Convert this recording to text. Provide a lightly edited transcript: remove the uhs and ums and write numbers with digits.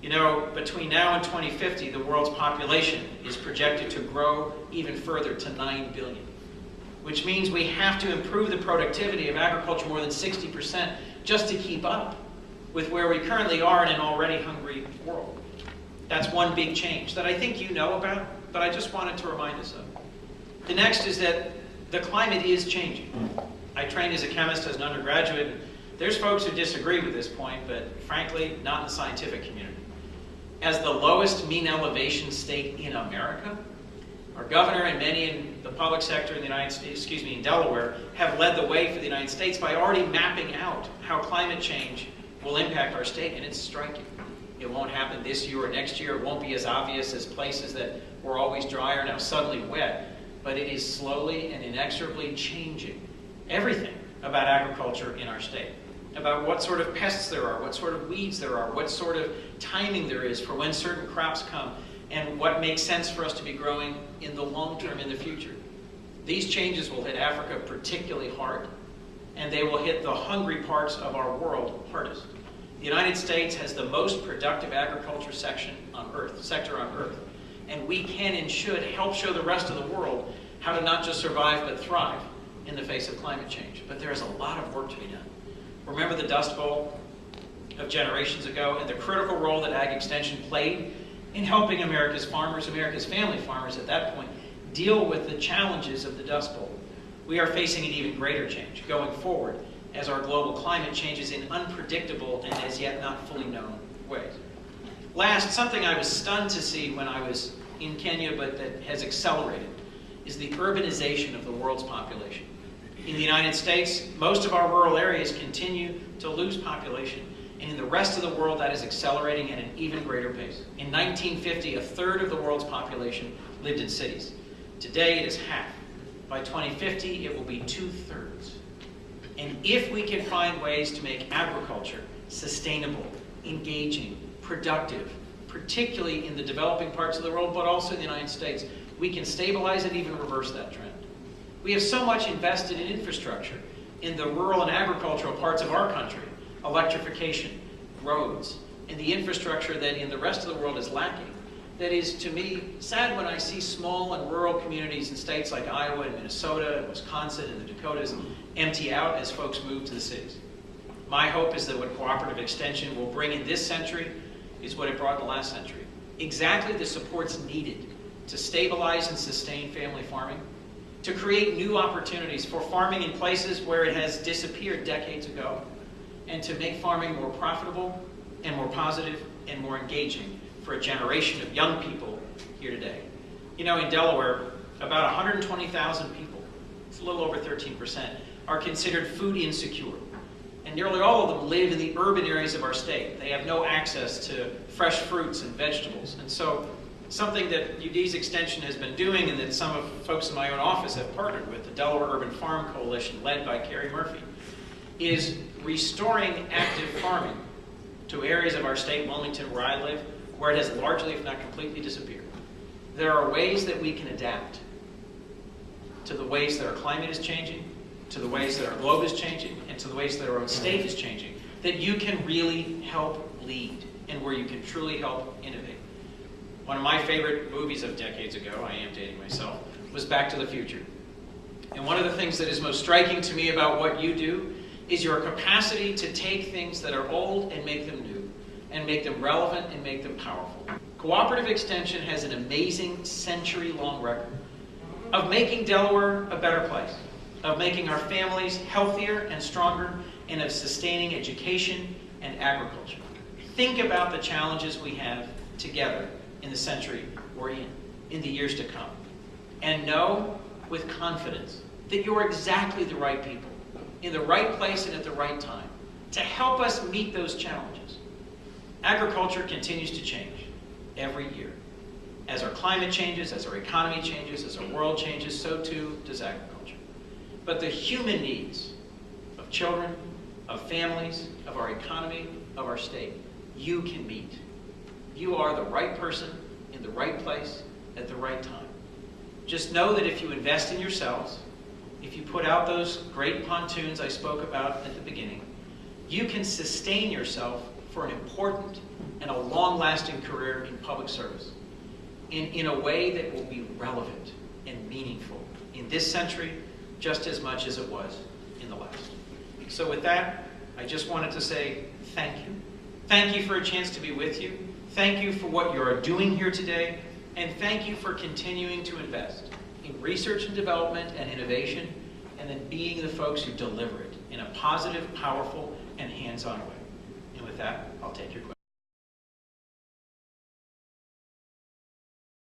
You know, between now and 2050, the world's population is projected to grow even further to 9 billion, which means we have to improve the productivity of agriculture more than 60% just to keep up with where we currently are in an already hungry world. That's one big change that I think you know about, but I just wanted to remind us of. The next is that the climate is changing. I trained as a chemist as an undergraduate. There's folks who disagree with this point, but frankly, not in the scientific community. As the lowest mean elevation state in America, our governor and many in the public sector in the United States, in Delaware, have led the way for the United States by already mapping out how climate change will impact our state, and it's striking. It won't happen this year or next year. It won't be as obvious as places that were always dry are now suddenly wet, but it is slowly and inexorably changing everything about agriculture in our state, about what sort of pests there are, what sort of weeds there are, what sort of timing there is for when certain crops come, and what makes sense for us to be growing in the long term, in the future. These changes will hit Africa particularly hard, and they will hit the hungry parts of our world hardest. The United States has the most productive agriculture sector on Earth, and we can and should help show the rest of the world how to not just survive but thrive in the face of climate change. But there is a lot of work to be done. Remember the Dust Bowl of generations ago and the critical role that Ag Extension played in helping America's farmers, America's family farmers at that point, deal with the challenges of the Dust Bowl. We are facing an even greater change going forward as our global climate changes in unpredictable and as yet not fully known ways. Last, something I was stunned to see when I was in Kenya, but that has accelerated, is the urbanization of the world's population. In the United States, most of our rural areas continue to lose population, and in the rest of the world that is accelerating at an even greater pace. In 1950, a third of the world's population lived in cities. Today it is half. By 2050, it will be 2/3. And if we can find ways to make agriculture sustainable, engaging, productive, particularly in the developing parts of the world, but also in the United States, we can stabilize and even reverse that trend. We have so much invested in infrastructure in the rural and agricultural parts of our country, electrification, roads, and the infrastructure that in the rest of the world is lacking. That is, to me, sad when I see small and rural communities in states like Iowa and Minnesota and Wisconsin and the Dakotas empty out as folks move to the cities. My hope is that what Cooperative Extension will bring in this century is what it brought in the last century. Exactly the supports needed to stabilize and sustain family farming, to create new opportunities for farming in places where it has disappeared decades ago, and to make farming more profitable and more positive and more engaging for a generation of young people here today. You know, in Delaware, about 120,000 people, it's a little over 13%, are considered food insecure. And nearly all of them live in the urban areas of our state. They have no access to fresh fruits and vegetables. And so something that UD's Extension has been doing and that some of folks in my own office have partnered with, the Delaware Urban Farm Coalition led by Carrie Murphy, is restoring active farming to areas of our state, Wilmington, where I live, where it has largely, if not completely, disappeared. There are ways that we can adapt to the ways that our climate is changing, to the ways that our globe is changing, and to the ways that our own state is changing, that you can really help lead and where you can truly help innovate. One of my favorite movies of decades ago, I am dating myself, was Back to the Future. And one of the things that is most striking to me about what you do is your capacity to take things that are old and make them new, and make them relevant and make them powerful. Cooperative Extension has an amazing century-long record of making Delaware a better place, of making our families healthier and stronger, and of sustaining education and agriculture. Think about the challenges we have together in the century we're in the years to come. And know with confidence that you're exactly the right people, in the right place and at the right time, to help us meet those challenges. Agriculture continues to change every year. As our climate changes, as our economy changes, as our world changes, so too does agriculture. But the human needs of children, of families, of our economy, of our state, you can meet. You are the right person in the right place at the right time. Just know that if you invest in yourselves, if you put out those great pontoons I spoke about at the beginning, you can sustain yourself for an important and a long-lasting career in public service in a way that will be relevant and meaningful in this century just as much as it was in the last. So with that, I just wanted to say thank you. Thank you for a chance to be with you. Thank you for what you are doing here today. And thank you for continuing to invest in research and development and innovation, and then being the folks who deliver it in a positive, powerful, and hands-on way. And with that, I'll take your questions.